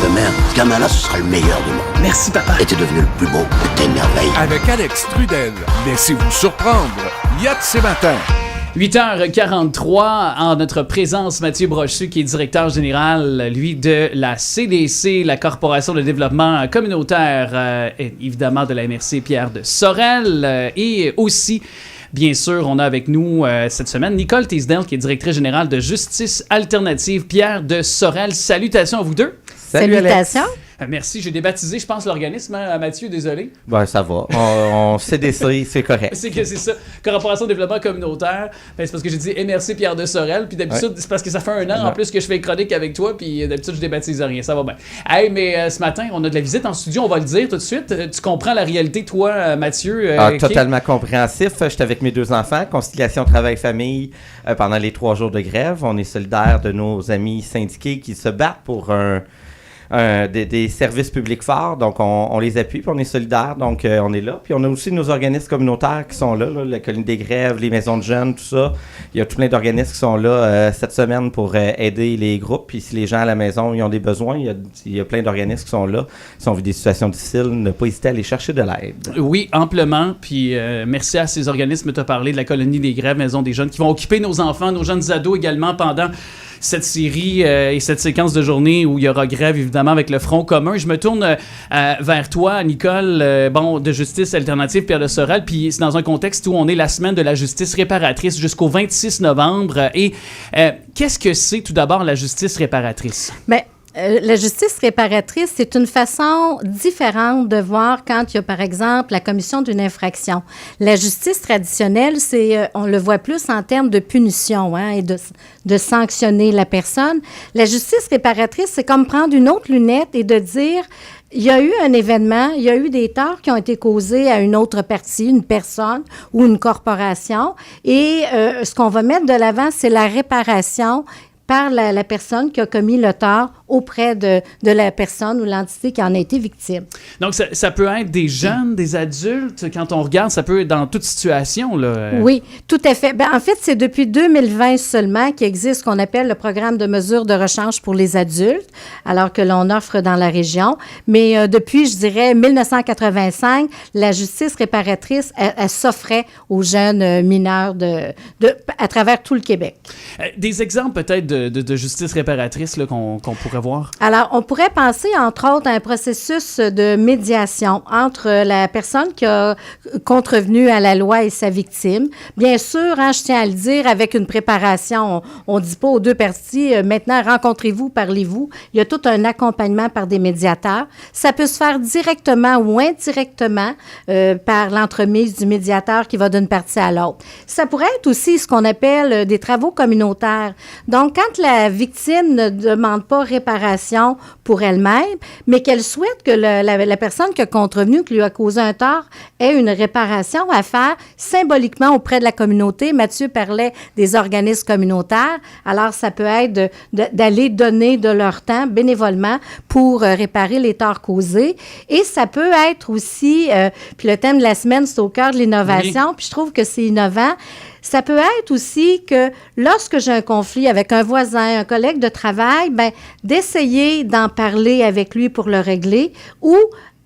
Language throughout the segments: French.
demain, ce gamin-là, ce sera le meilleur du monde. Merci, papa. Et t'es devenu le plus beau de tes merveilles. Avec Alex Trudel, laissez-vous surprendre. Yacht ce matin. 8h43, en notre présence, Mathieu Brochu, qui est directeur général, lui, de la CDC, la Corporation de développement communautaire, évidemment de la MRC Pierre de Sorel, et aussi, bien sûr, on a avec nous cette semaine Nicole Teasdale, qui est directrice générale de Justice Alternative Pierre de Sorel. Salutations à vous deux. Salutations. Merci, j'ai débaptisé, je pense, l'organisme, hein, Mathieu, désolé. Ben, ça va. On CDC, c'est correct. C'est ça. Corporation de développement communautaire. Ben, c'est parce que j'ai dit MRC Pierre de Sorel, puis d'habitude, c'est parce que ça fait un an en plus que je fais chronique avec toi, puis d'habitude, je débaptise rien. Ça va bien. Hey, mais ce matin, on a de la visite en studio, on va le dire tout de suite. Tu comprends la réalité, toi, Mathieu? Totalement compréhensif. J'étais avec mes 2 enfants, conciliation travail-famille pendant les 3 jours de grève. On est solidaires de nos amis syndiqués qui se battent pour des services publics forts, donc on les appuie, puis on est solidaires, donc on est là. Puis on a aussi nos organismes communautaires qui sont là, la Colline des Grèves, les maisons de jeunes, tout ça. Il y a tout plein d'organismes qui sont là cette semaine pour aider les groupes. Puis si les gens à la maison ils ont des besoins, il y a plein d'organismes qui sont là. Si on vit des situations difficiles, ne pas hésiter à aller chercher de l'aide. Oui, amplement. Puis merci à ces organismes. Tu as parlé de la Colonie des Grèves, Maison des jeunes, qui vont occuper nos enfants, nos jeunes ados également pendant cette série et cette séquence de journée où il y aura grève, évidemment, avec le Front commun. Je me tourne vers toi, Nicole, de Justice Alternative Pierre de Sorel, puis c'est dans un contexte où on est la semaine de la justice réparatrice jusqu'au 26 novembre. Et qu'est-ce que c'est, tout d'abord, la justice réparatrice? Bien, la justice réparatrice, c'est une façon différente de voir quand il y a, par exemple, la commission d'une infraction. La justice traditionnelle, on le voit plus en termes de punition et de sanctionner la personne. La justice réparatrice, c'est comme prendre une autre lunette et de dire... Il y a eu un événement, il y a eu des torts qui ont été causés à une autre partie, une personne ou une corporation. Et ce qu'on va mettre de l'avant, c'est la réparation par la personne qui a commis le tort auprès de la personne ou l'entité qui en a été victime. Donc, ça peut être des jeunes, des adultes. Quand on regarde, ça peut être dans toute situation, là. Oui, tout à fait. En fait, c'est depuis 2020 seulement qu'il existe ce qu'on appelle le programme de mesures de rechange pour les adultes, alors que l'on offre dans la région. Mais depuis, je dirais, 1985, la justice réparatrice, elle s'offrait aux jeunes mineurs à travers tout le Québec. Des exemples peut-être de justice réparatrice là, qu'on pourrait voir? Alors, on pourrait penser, entre autres, à un processus de médiation entre la personne qui a contrevenu à la loi et sa victime. Bien sûr, je tiens à le dire, avec une préparation. On ne dit pas aux deux parties, maintenant, rencontrez-vous, parlez-vous. Il y a tout un accompagnement par des médiateurs. Ça peut se faire directement ou indirectement par l'entremise du médiateur qui va d'une partie à l'autre. Ça pourrait être aussi ce qu'on appelle des travaux communautaires. Donc, quand la victime ne demande pas réparation pour elle-même, mais qu'elle souhaite que la personne qui a contrevenu, qui lui a causé un tort, ait une réparation à faire symboliquement auprès de la communauté. Mathieu parlait des organismes communautaires. Alors, ça peut être d'aller donner de leur temps bénévolement pour réparer les torts causés. Et ça peut être aussi, puis le thème de la semaine, c'est au cœur de l'innovation, puis je trouve que c'est innovant. Ça peut être aussi que lorsque j'ai un conflit avec un voisin, un collègue de travail, d'essayer d'en parler avec lui pour le régler ou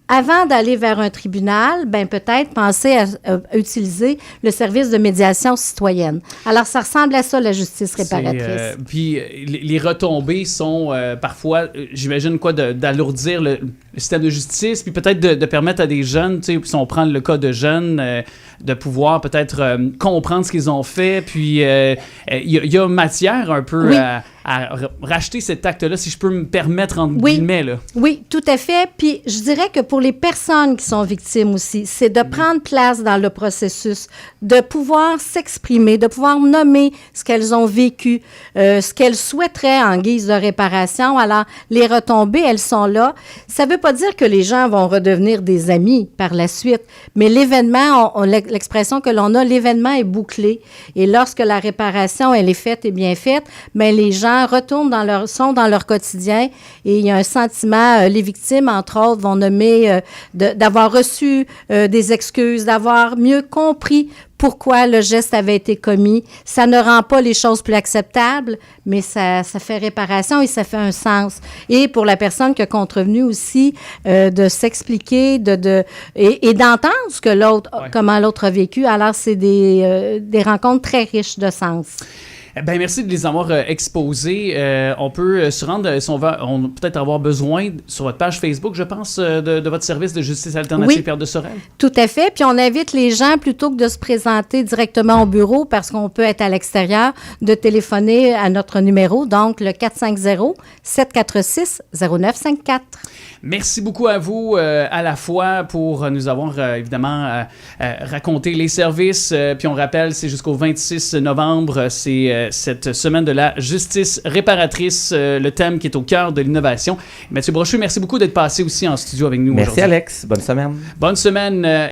avant d'aller vers un tribunal, peut-être penser à utiliser le service de médiation citoyenne. Alors, ça ressemble à ça, la justice réparatrice. Puis, les retombées sont parfois, j'imagine, d'alourdir le système de justice, puis peut-être de permettre à des jeunes, si on prend le cas de jeunes, de pouvoir peut-être comprendre ce qu'ils ont fait, puis il y a matière un peu à racheter cet acte-là, si je peux me permettre, entre guillemets. Là. Oui, tout à fait. Puis je dirais que pour les personnes qui sont victimes aussi, c'est de prendre place dans le processus, de pouvoir s'exprimer, de pouvoir nommer ce qu'elles ont vécu, ce qu'elles souhaiteraient en guise de réparation. Alors, les retombées, elles sont là. Ça ne veut pas dire que les gens vont redevenir des amis par la suite, mais l'événement, l'expression que l'on a, l'événement est bouclé. Et lorsque la réparation, elle est faite et bien faite, les gens sont dans leur quotidien et il y a un sentiment, les victimes, entre autres, vont nommer d'avoir reçu des excuses, d'avoir mieux compris pourquoi le geste avait été commis. Ça ne rend pas les choses plus acceptables, mais ça fait réparation et ça fait un sens. Et pour la personne qui a contrevenu aussi, de s'expliquer et d'entendre ce que l'autre, comment l'autre a vécu. Alors, c'est des rencontres très riches de sens. Ben, merci de les avoir exposés. On peut se rendre, si on va peut-être avoir besoin, sur votre page Facebook, je pense, de votre service de justice alternative, Pierre de Sorel. Tout à fait. Puis on invite les gens, plutôt que de se présenter directement au bureau, parce qu'on peut être à l'extérieur, de téléphoner à notre numéro, donc le 450-746-0954. Merci beaucoup à vous, à la fois, pour nous avoir, évidemment, raconté les services. Puis on rappelle, c'est jusqu'au 26 novembre, c'est cette semaine de la justice réparatrice, le thème qui est au cœur de l'innovation. Mathieu Brochu, merci beaucoup d'être passé aussi en studio avec nous aujourd'hui. Merci Alex, bonne semaine. Bonne semaine.